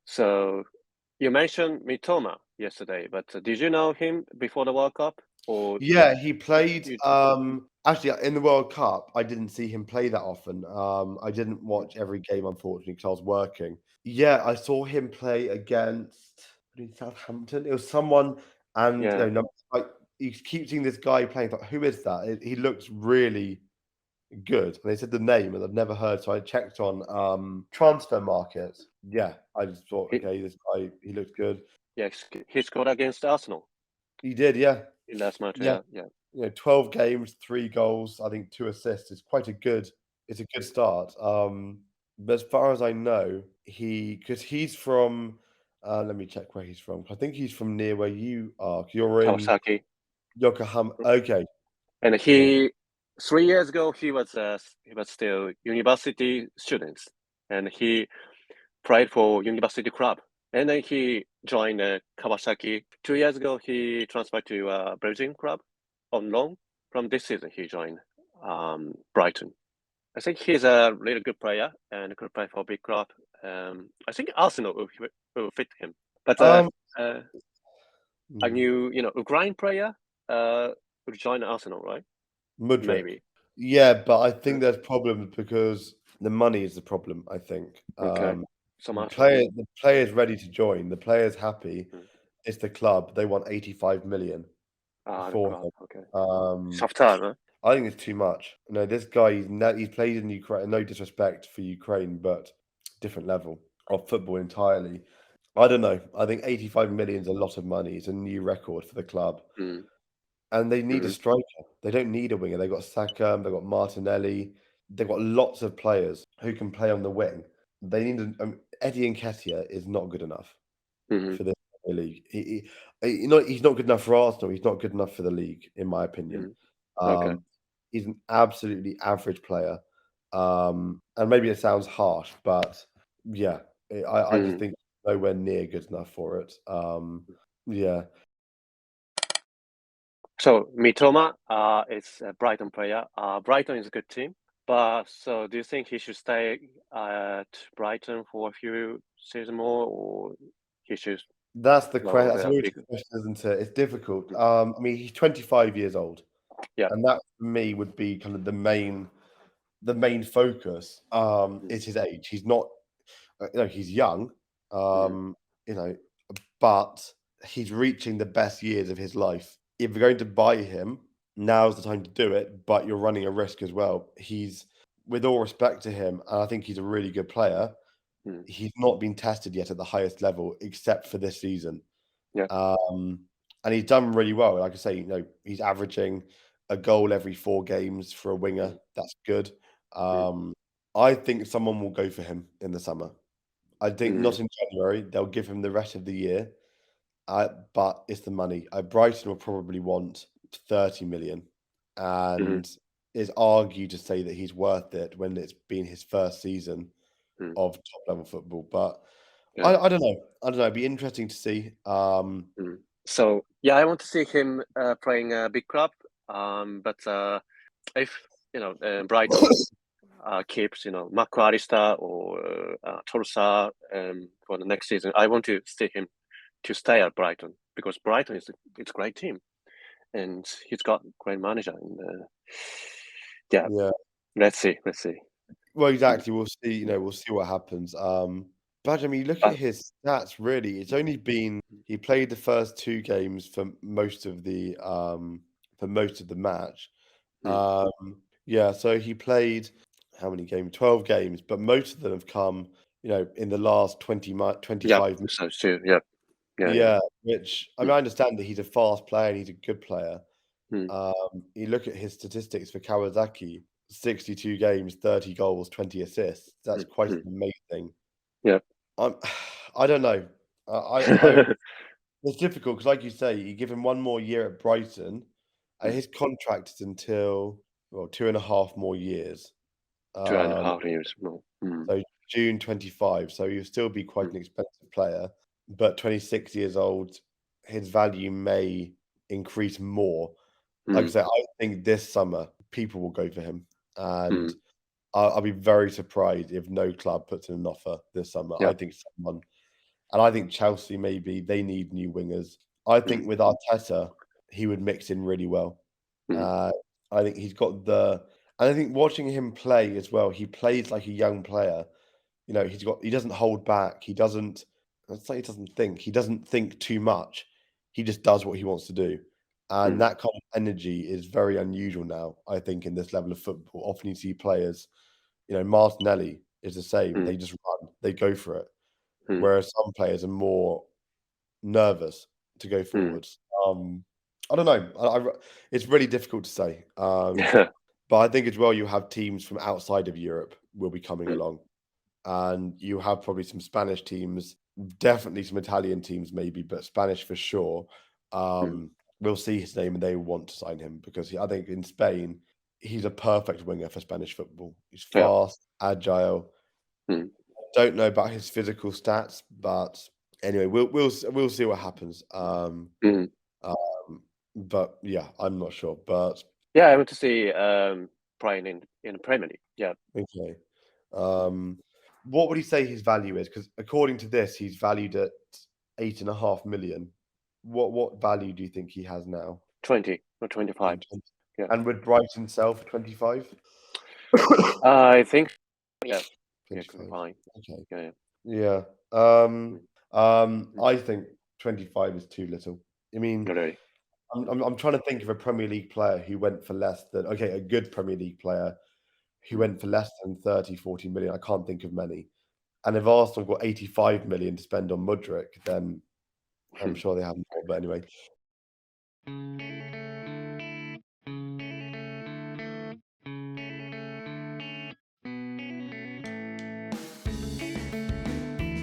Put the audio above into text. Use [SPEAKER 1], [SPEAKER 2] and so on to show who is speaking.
[SPEAKER 1] So you mentioned Mitoma yesterday, but did you know him before the World Cup? Or
[SPEAKER 2] Yeah, he played.
[SPEAKER 1] you,
[SPEAKER 2] Actually, in the World Cup, I didn't see him play that often. I didn't watch every game, unfortunately, because I was working. Yeah, I saw him play against Southampton. It was someone, and
[SPEAKER 1] yeah,
[SPEAKER 2] like you keep seeing this guy playing. Like, who is that? He looks really good. And they said the name, and I'd never heard, so I checked on transfer market. Yeah, I just thought,
[SPEAKER 1] he,
[SPEAKER 2] okay, this guy, he looks good.
[SPEAKER 1] yeah, he scored against Arsenal
[SPEAKER 2] He did, yeah.
[SPEAKER 1] in last match.
[SPEAKER 2] Yeah.
[SPEAKER 1] Yeah.
[SPEAKER 2] 12 games, 3 goals, I think 2 assists. It's a good start. But as far as I know, because he's from, let me check where he's from. I think he's from near where you are. You're in
[SPEAKER 1] Kawasaki.
[SPEAKER 2] Yokohama. Okay.
[SPEAKER 1] And
[SPEAKER 2] Cool.
[SPEAKER 1] 3 years ago, he was still university student, and he played for university club. And then he joined Kawasaki. 2 years ago, he transferred to Belgian club on loan. From this season, he joined Brighton. I think he's a really good player and could play for a big club. I think Arsenal will fit him. But
[SPEAKER 2] Um,
[SPEAKER 1] a new, Ukraine player will join Arsenal, right?
[SPEAKER 2] Mudryk.
[SPEAKER 1] Maybe.
[SPEAKER 2] Yeah, but I think there's problems because the money is the problem, I think.
[SPEAKER 1] Okay. So
[SPEAKER 2] The
[SPEAKER 1] much.
[SPEAKER 2] the player's ready to join. The player's happy.
[SPEAKER 1] Mm.
[SPEAKER 2] It's the club. They want 85 million
[SPEAKER 1] The
[SPEAKER 2] for
[SPEAKER 1] club.
[SPEAKER 2] him.
[SPEAKER 1] Okay. Shakhtar, huh?
[SPEAKER 2] I think it's too much. No, this guy, he's played in Ukraine. No disrespect for Ukraine, but different level of football entirely. I don't know. I think 85 million is a lot of money. It's a new record for the club.
[SPEAKER 1] Mm.
[SPEAKER 2] And they need a
[SPEAKER 1] Mhm.
[SPEAKER 2] striker. They don't need a winger. They've got Saka, they've got Martinelli. They've got lots of players who can play on the wing. They need Eddie Nketiah is not good enough
[SPEAKER 1] Mhm.
[SPEAKER 2] for this league. He's not good enough for Arsenal. He's not good enough for the league, in my opinion.
[SPEAKER 1] Okay.
[SPEAKER 2] He's an absolutely average player. And maybe it sounds harsh, but yeah, I just
[SPEAKER 1] Mm.
[SPEAKER 2] think nowhere near good enough for it. Yeah.
[SPEAKER 1] So Mitoma is a Brighton player. Brighton is a good team. But so do you think he should stay at Brighton for a few seasons more, or he should
[SPEAKER 2] That's the
[SPEAKER 1] go
[SPEAKER 2] question. That's
[SPEAKER 1] there
[SPEAKER 2] always
[SPEAKER 1] big?
[SPEAKER 2] the question, isn't it? It's difficult. I mean, he's 25 years old,
[SPEAKER 1] Yeah.
[SPEAKER 2] and that for me would be kind of the main focus. Is his age. He's not, he's young, you know, but he's reaching the best years of his life. If you're going to buy him, now's the time to do it, but you're running a risk as well. With all respect to him, and I think he's a really good player.
[SPEAKER 1] Mm.
[SPEAKER 2] He's not been tested yet at the highest level, except for this season.
[SPEAKER 1] Yeah.
[SPEAKER 2] And he's done really well. Like I say, he's averaging a goal every 4 games for a winger. That's good. I think someone will go for him in the summer. I think not in January. They'll give him the rest of the year. But it's the money. Brighton will probably want 30 million,
[SPEAKER 1] Mhm.
[SPEAKER 2] and it's argued to say that he's worth it when it's been his first season
[SPEAKER 1] Mm.
[SPEAKER 2] of top level football. But
[SPEAKER 1] Yeah.
[SPEAKER 2] I don't know. I don't know. It'd be interesting to see.
[SPEAKER 1] So yeah, I want to see him playing a big club. But if Brighton keeps McAllister or Tulsa for the next season, I want to see him to stay at Brighton, because Brighton it's a great team, and he's got great manager. And yeah,
[SPEAKER 2] Yeah.
[SPEAKER 1] let's see.
[SPEAKER 2] Well, exactly. We'll see. We'll see what happens. But I mean, look at
[SPEAKER 1] But
[SPEAKER 2] his stats. Really, it's only been he played the first 2 games for most of the match.
[SPEAKER 1] mm,
[SPEAKER 2] Yeah, so he played how many games? 12 games, but most of them have come, in the last 25 minutes.
[SPEAKER 1] so yeah.
[SPEAKER 2] Yeah, which I mean, I understand that he's a fast player and he's a good player.
[SPEAKER 1] Mm,
[SPEAKER 2] You look at his statistics for Kawasaki: 62 games, 30 goals, 20 assists. That's
[SPEAKER 1] mm,
[SPEAKER 2] quite
[SPEAKER 1] mm,
[SPEAKER 2] amazing.
[SPEAKER 1] yeah.
[SPEAKER 2] I'm I don't know. I It's difficult because, like you say, you give him 1 more year at Brighton, and
[SPEAKER 1] Mm,
[SPEAKER 2] his contract is until, well, 2.5 more years.
[SPEAKER 1] two and a
[SPEAKER 2] Um,
[SPEAKER 1] half years more.
[SPEAKER 2] so June 25, so he'll still be quite
[SPEAKER 1] Mm,
[SPEAKER 2] an expensive player, but 26 years old, his value may increase more. Like I
[SPEAKER 1] mm,
[SPEAKER 2] said, I think this summer people will go for him, and
[SPEAKER 1] mm,
[SPEAKER 2] I'll be very surprised if no club puts in an offer this summer.
[SPEAKER 1] yeah.
[SPEAKER 2] I think someone And I think Chelsea, maybe they need new wingers. I think with Arteta, he would mix in really well. I think he's got and I think watching him play as well, he plays like a young player. You know, he doesn't hold back. It's like he doesn't think. He doesn't think too much. He just does what he wants to do. And that kind of energy is very unusual now, I think, in this level of football. Often you see players, you know, Martinelli is the same. They just run, they go for it. Whereas some players are more nervous to go forwards. I don't know. It's really difficult to say. But I think as well, you have teams from outside of Europe will be coming along. And you have probably some Spanish teams, definitely some Italian teams maybe, but Spanish for sure. We'll see his name and they want to sign him because I think in Spain, he's a perfect winger for Spanish football. He's fast, agile. Don't know about his physical stats, but anyway, we'll see what happens. But yeah, I'm not sure. But
[SPEAKER 1] yeah, I want to see Brian in the Premier League. Yeah.
[SPEAKER 2] Okay. What would he say his value is? Because according to this, he's valued at 8.5 million. What value do you think he has now?
[SPEAKER 1] 20 or 25. Yeah.
[SPEAKER 2] And would Brighton sell for 25?
[SPEAKER 1] I think, yeah.
[SPEAKER 2] 25.
[SPEAKER 1] Okay.
[SPEAKER 2] Yeah. I think 25 is too little. I mean,
[SPEAKER 1] Really?
[SPEAKER 2] I'm trying to think of a Premier League player who went for less than, a good Premier League player who went for less than 30, 40 million. I can't think of many. And if Arsenal got 85 million to spend on Mudryk, then I'm sure they have more. But anyway.